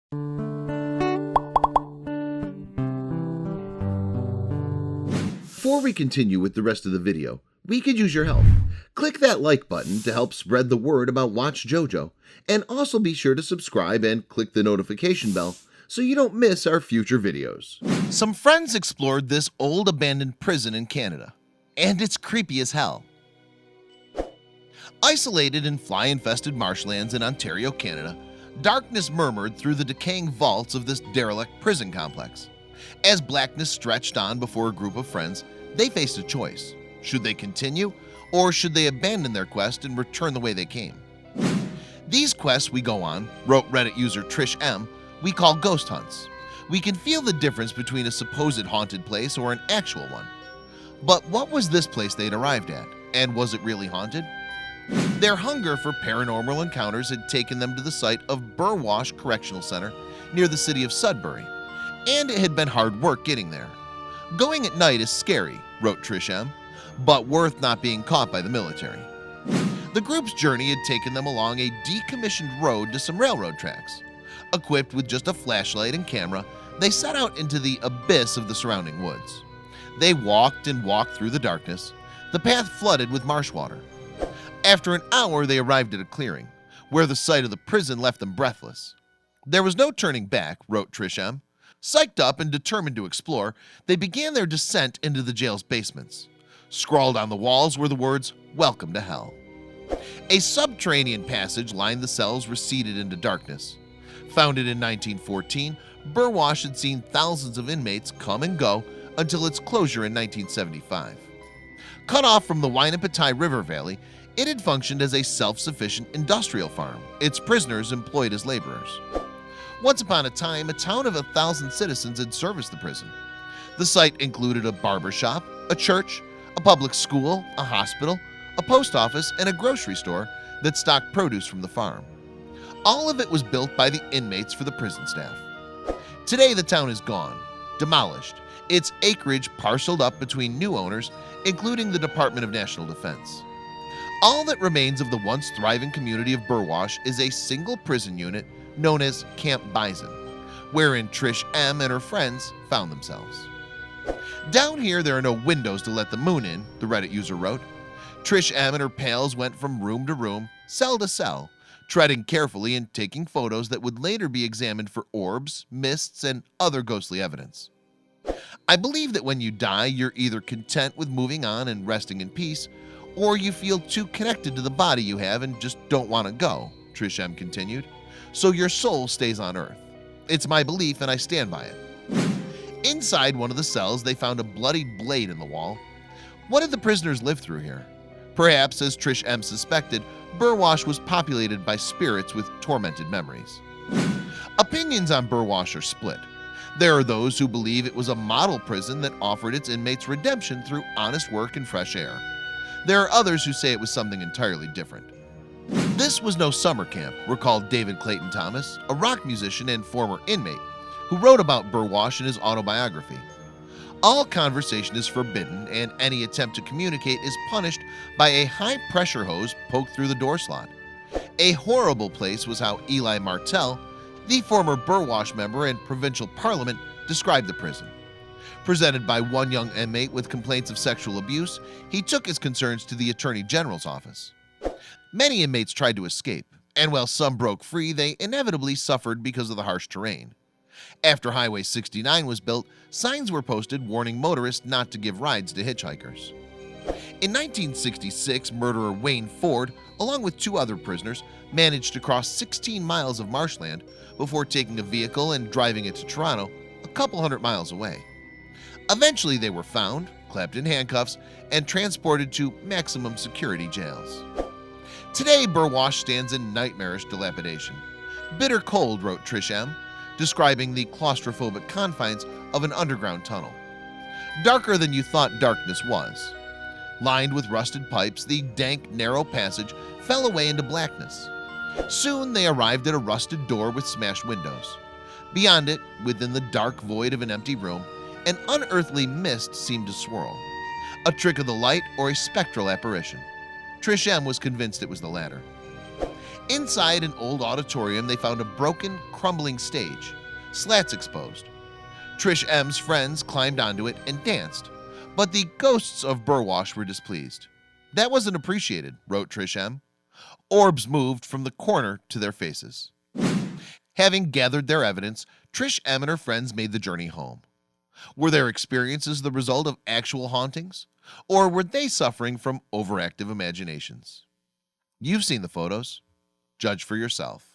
Before we continue with the rest of the video, we could use your help. Click that like button to help spread the word about watchJojo, and also be sure to subscribe and click the notification bell so you don't miss our future videos. Some friends explored this old abandoned prison in Canada, and it's creepy as hell. Isolated in fly-infested marshlands in Ontario, Canada, darkness murmured through the decaying vaults of this derelict prison complex. As blackness stretched on before a group of friends, they faced a choice. Should they continue, or should they abandon their quest and return the way they came? These quests we go on, wrote Reddit user trishm, we call ghost hunts. We can feel the difference between a supposed haunted place or an actual one. But what was this place they'd arrived at, and was it really haunted? Their hunger for paranormal encounters had taken them to the site of Burwash Correctional Centre near the city of Sudbury, and it had been hard work getting there. Going at night is scary, wrote Trishm, but worth not being caught by the military. The group's journey had taken them along a decommissioned road to some railroad tracks. Equipped with just a flashlight and camera, they set out into the abyss of the surrounding woods. They walked and walked through the darkness, the path flooded with marsh water. After an hour, they arrived at a clearing, where the sight of the prison left them breathless. There was no turning back, wrote Trishm. Psyched up and determined to explore, they began their descent into the jail's basements. Scrawled on the walls were the words, "Welcome to Hell." A subterranean passage lined the cells receded into darkness. Founded in 1914, Burwash had seen thousands of inmates come and go until its closure in 1975. Cut off from the Wainapetai River Valley, it had functioned as a self-sufficient industrial farm, its prisoners employed as laborers. Once upon a time, a town of 1,000 citizens had serviced the prison. The site included a barber shop, a church, a public school, a hospital, a post office, and a grocery store that stocked produce from the farm. All of it was built by the inmates for the prison staff. Today, the town is gone, demolished, its acreage parceled up between new owners, including the Department of National Defense. All that remains of the once thriving community of Burwash is a single prison unit known as Camp Bison, wherein Trish M and her friends found themselves. Down here, there are no windows to let the moon in, the Reddit user wrote. Trish M and her pals went from room to room, cell to cell, treading carefully and taking photos that would later be examined for orbs, mists, and other ghostly evidence. I believe that when you die, you're either content with moving on and resting in peace, or you feel too connected to the body you have and just don't want to go, Trish M continued. So your soul stays on Earth. It's my belief and I stand by it. Inside one of the cells, they found a bloodied blade in the wall. What did the prisoners live through here? Perhaps, as Trish M suspected, Burwash was populated by spirits with tormented memories. Opinions on Burwash are split. There are those who believe it was a model prison that offered its inmates redemption through honest work and fresh air. There are others who say it was something entirely different. This was no summer camp, recalled David Clayton Thomas, a rock musician and former inmate, who wrote about Burwash in his autobiography. All conversation is forbidden, and any attempt to communicate is punished by a high-pressure hose poked through the door slot. A horrible place was how Eli Martell, the former Burwash member and provincial parliament, described the prison. Presented by one young inmate with complaints of sexual abuse, he took his concerns to the Attorney General's office. Many inmates tried to escape, and while some broke free, they inevitably suffered because of the harsh terrain. After Highway 69 was built, signs were posted warning motorists not to give rides to hitchhikers. In 1966, murderer Wayne Ford, along with two other prisoners, managed to cross 16 miles of marshland before taking a vehicle and driving it to Toronto, a couple hundred miles away. Eventually, they were found, clapped in handcuffs, and transported to maximum security jails. Today, Burwash stands in nightmarish dilapidation. Bitter cold, wrote Trish M, describing the claustrophobic confines of an underground tunnel. Darker than you thought darkness was. Lined with rusted pipes, the dank, narrow passage fell away into blackness. Soon they arrived at a rusted door with smashed windows. Beyond it, within the dark void of an empty room, an unearthly mist seemed to swirl. A trick of the light or a spectral apparition. Trish M was convinced it was the latter. Inside an old auditorium, they found a broken, crumbling stage, slats exposed. Trish M's friends climbed onto it and danced, but the ghosts of Burwash were displeased. "That wasn't appreciated," wrote Trish M. Orbs moved from the corner to their faces. Having gathered their evidence, Trish M and her friends made the journey home. Were their experiences the result of actual hauntings, or were they suffering from overactive imaginations? You've seen the photos. Judge for yourself.